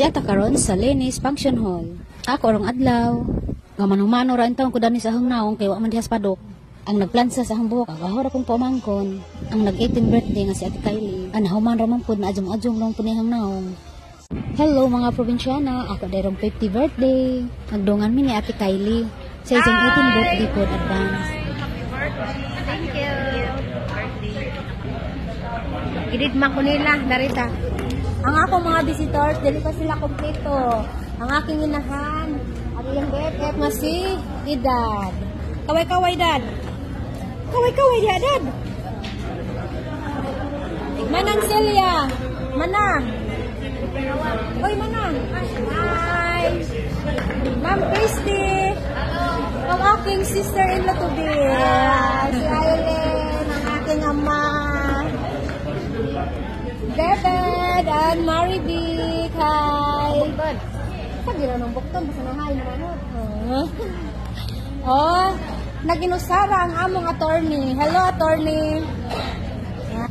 Diata karon sa Lenis Function Hall. Ako arong adlaw. Nga manumano ra intawon ko dani sa hangnaong kay wa man dihas padok. Ang nagplansa sa hambok, agahora kong pamangkon. Ang nag-18 birthday nga si Ate Kylie. Anahuman ra man pud na ajong-ajong long pud niyang naong. Hello mga probinsyana, ako dayrong 50 birthday. Nagdungan mi ni Ate Kylie. Sa isang 18 birthday po advance. Thank you. Gididma ko nila, narita. Ang akong mga visitors, dili pa sila kompleto. Ang aking inahan, ang iyong BFF nga si Dad. Kaway-kaway, Dad. Kaway-kaway, Dad. Manang Celia. Manang. Hoy, Manang. Hi. Ma'am Christy. Ang aking sister-in-law to be. Si Aileen, ang aking ama. David and Marivic. Hi. Sabi na ng bukton, basta na hi naman. Oh, naginusara ang among attorney. Hello, attorney.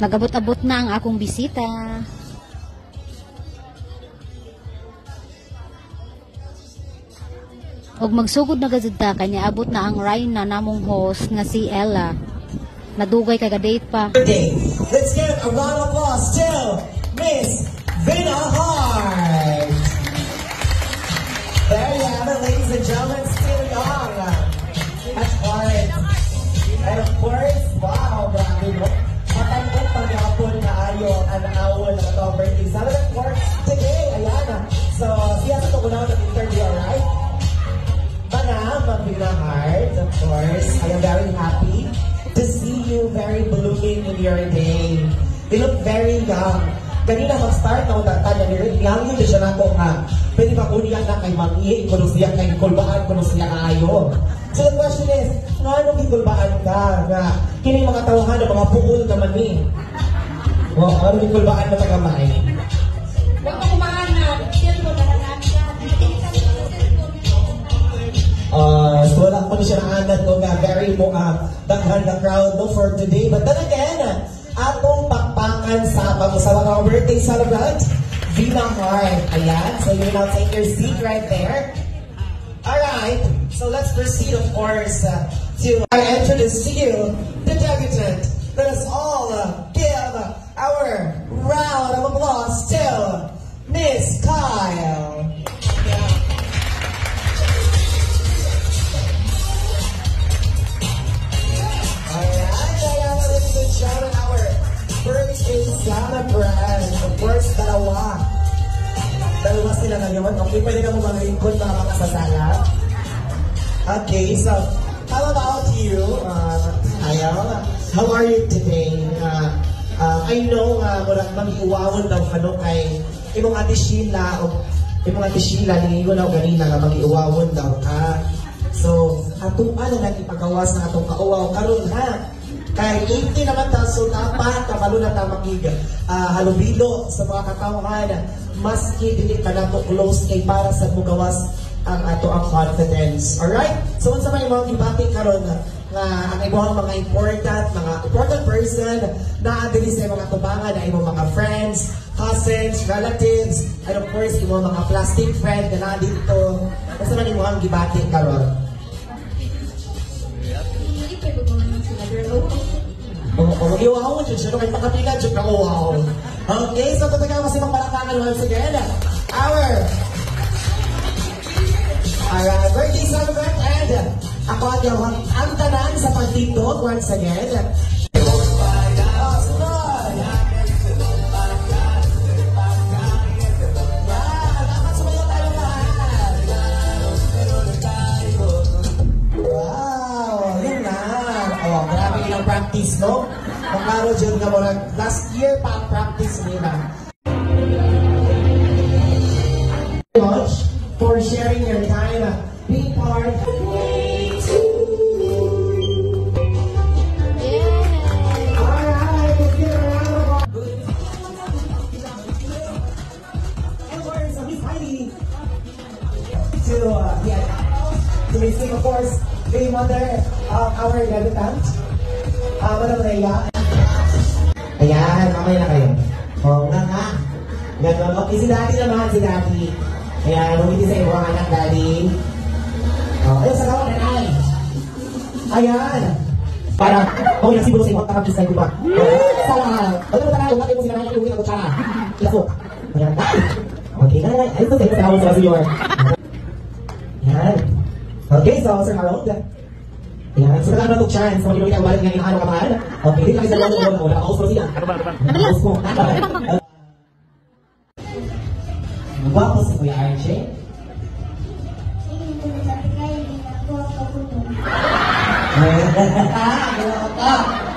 Nagabot-abot na ang akong bisita. Og magsugod na gazud ta kanya abot na ang Rhina namong host nga si Ella. Nadugay kay ka-date pa. Let's give a round of applause to Miss Vina Hart. There you have it, ladies and gentlemen, still young at heart. And of course, wow, grabe mo. Matangkot pag-yapon na ayo ang awon ng ito birthday celebrate for today. Ayan. So, siya sa tugunaw ng interview, alright? Madam Vina Hart, of course, I am very happy to see you very blooming in your day. You look very young. Kanina mag-start na utatan na nila, young yun siya na ko nga. Pwede ba kuniyan na kay Mangi, kung siya kay kulbaan, kung siya ayo. So the question is, ano gikulbaan ka? Nga, kini mga tawahan ng mga pukul naman ni. O, ano gikulbaan mo tagamay? Baka kumahanap, siya ko nalalaan siya. So wala ko na siya naanad ko nga very daghan na crowd no, for today. But then again, atong pakpakan sa mga birthday celebrant, Vina Hart. Ayan, so you now take your seat right there. Alright, so let's proceed of course to introduce to you the debutant. Let us all give our round of applause to Miss Kyle. Shout out our birthday celebrant. Of course, dalawa. Dalawa sila ngayon. Okay, pwede ka mo mag-lingkod mga makasasala. Okay, so, how about you? Ayaw, how are you today? I know, mag-iwawon daw kano kay imong ate Sheila, ningingon daw ganina nga mag-iwawon daw ka. So, atong na ipagawas na atong kauwaw karon ha. Kay 80 naman ta, so dapat kabalo na ta halubilo sa mga katawhan, maski dili ka na to close kay para sa mugawas ang ato ang confidence. Alright? So unsa may mga gibati karon nga ang ibang mga important person na adili sa mga tubangan na imong mga friends, cousins, relatives, and of course imong mga plastic friend na dito. Unsa man imong gibati karon? Mag-iwaw dyan siya, kay pakapilan dyan ka uwaw. Okay, so tatagal kasi magpalakakan once again. Our birthday celebrant and ako ang tanan sa pagtindog once again. Practice, no? Kung karo dyan nga mo last year pa ang practice nila. Much for sharing your time, being part of me too. Yeah. Alright, let's give a round of applause. And we're so he's hiding to receive, of course, the mother of our debutant. Madam Rhea. Ayan, mamaya na kayo. Oo nga nga. Ganon. Okay, si Daddy naman, si Daddy. Ayan, humiti sa iyo ang anak, Daddy. Ayun, sa kawan, nanay. Ayan. Para, okay, nasibulo sa iyo, takapis na ito ba? Salah. Ano mo tanong, bakit mo sinanay ang iuwi ng kutsara? Ilasok. Ayan, okay, nanay. Ayun, sa iyo, sa kawan sa Senyor. Ayan. Okay, so, Sir Harold. Ayan, so nagkakaroon ng chance. Kung hindi mo balik ng inaano ka mahal. Okay, dito kami sa loob mo. Nakakaus mo siya. Nakakaus mo. Guwapo si Kuya RJ.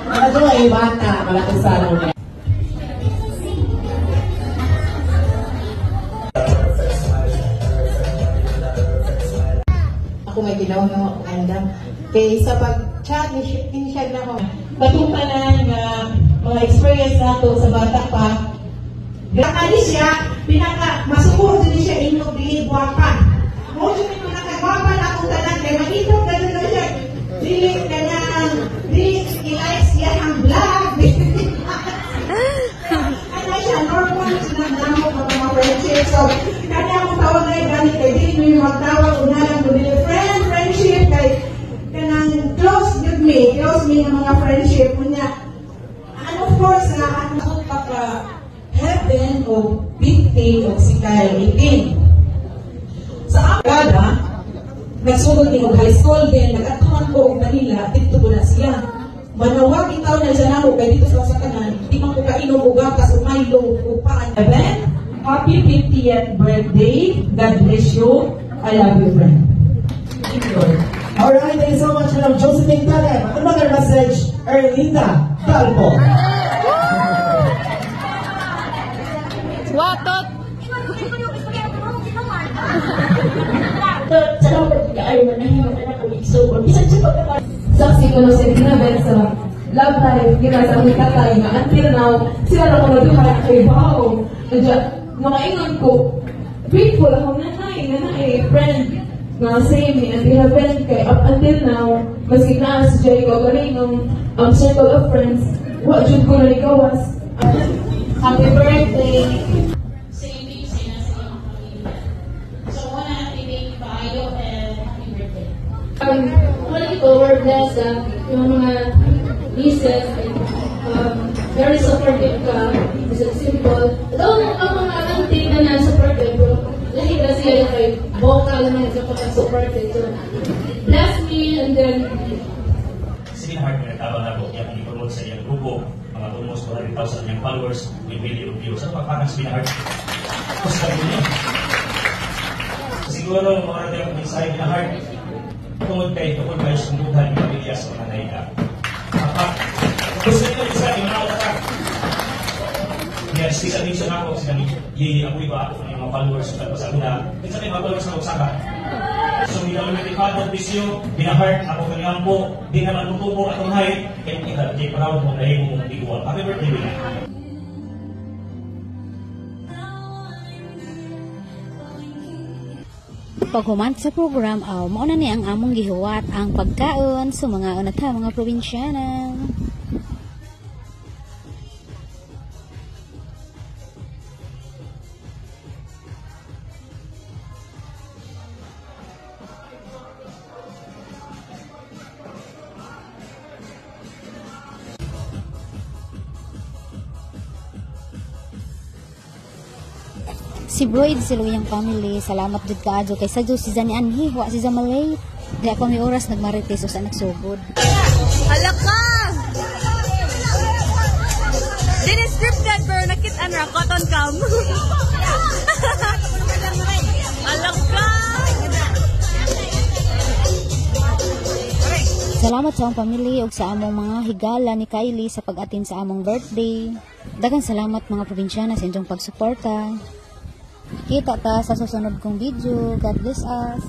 Ano ay bata, malaking salong niya. Ako may ginawa ng maganda. Kaya sa pag-chat, in-share na ako. Patumpanan nga mga experience nato sa bata pa. Nakali siya, masukuro din siya inyong bilid wapa. Mo siya ito nakagwapa na akong tanan, kaya makita ganun na siya. Dili ka na ang, dili i-likes siya ang vlog. Ano siya, normal siya ng mga friendship. So, kanya akong tawag na yung ganit, kaya dili mo yung magtawag, unalang ko nila friendship, kaya kanang close with me ng mga friendship. Kunya, and of course, Ako heaven o 50 o si Kyle 18. Sa akada, nagsugod ni high school din, nag-atuan ko og Manila, dito ko na siya. Manawag itaw na siya namo, kaya dito sa kanan, di man ko kainom o gatas o Milo o paan. Heaven, happy 50th birthday. God bless you. I love you, friend. Thank you, Lord. Alright, thank you so much, Madam Josephine Taleb. Another message, Erlinda Calvo. Watot! Salamat ka ay manahiman na ako igsoon. Bisan siya pagkakal. Saksi ko na sa ginabel sa love life, ginasa ang katay nga until now, sila na mga duha kay Bao. Mga ingon ko, grateful ako nanay, friend, nga same ni Auntie Heaven kay up until now, maski na si Jay ko galing ng circle of friends, wajud ko na ikawas. Happy birthday! Saving sila sa iyong pamilya. So, one happy day paayo and happy birthday. Wala ito, we're blessed yung mga nieces, very supportive ka, is it simple. Ito ang mga auntie na na-supportive, pero lahi na siya kay vocal na sa pagka-supportive. So, bless me and then Sige na heart na nagtabang na po, yung i-promote sa iyong grupo, mga almost 100,000 yung followers, with million views. Ano pagpapang sa heart? Tapos sa niyo. So siguro, mga natin ang mensahe na heart, tungod kayo sa kumbuhan ng pamilya sa mga naika. Gusto nyo isa, yung mga ka. Yes, isa din siya ako, sinabi, ako iba ako ng mga followers sa una. Minsan may mga followers na usaha. So, hindi naman natin father bisyo, binahart, ako kanyang po, di naman tutubo atong height, kaya kita, di proud mo na mo mong igual. Happy birthday, Wina. Paghuman sa program, mauna ni ang among gihuwat ang pagkaon sa mga unata mga probinsyana. Si Broid sa Luyang family, salamat jud kaadyo kay sadyo si Zani Anhi, wa si Zamalay. Di ako may oras nagmarites o sa nagsugod. Hala ka! Din scripted pero nakita na cotton cam. Hala ka! Salamat sa among pamilya ug sa among mga higala ni Kylie sa pag-atin sa among birthday. Daghang salamat mga probinsyana sa inyong pagsuporta. Kita ta sa susunod kong video. God bless us.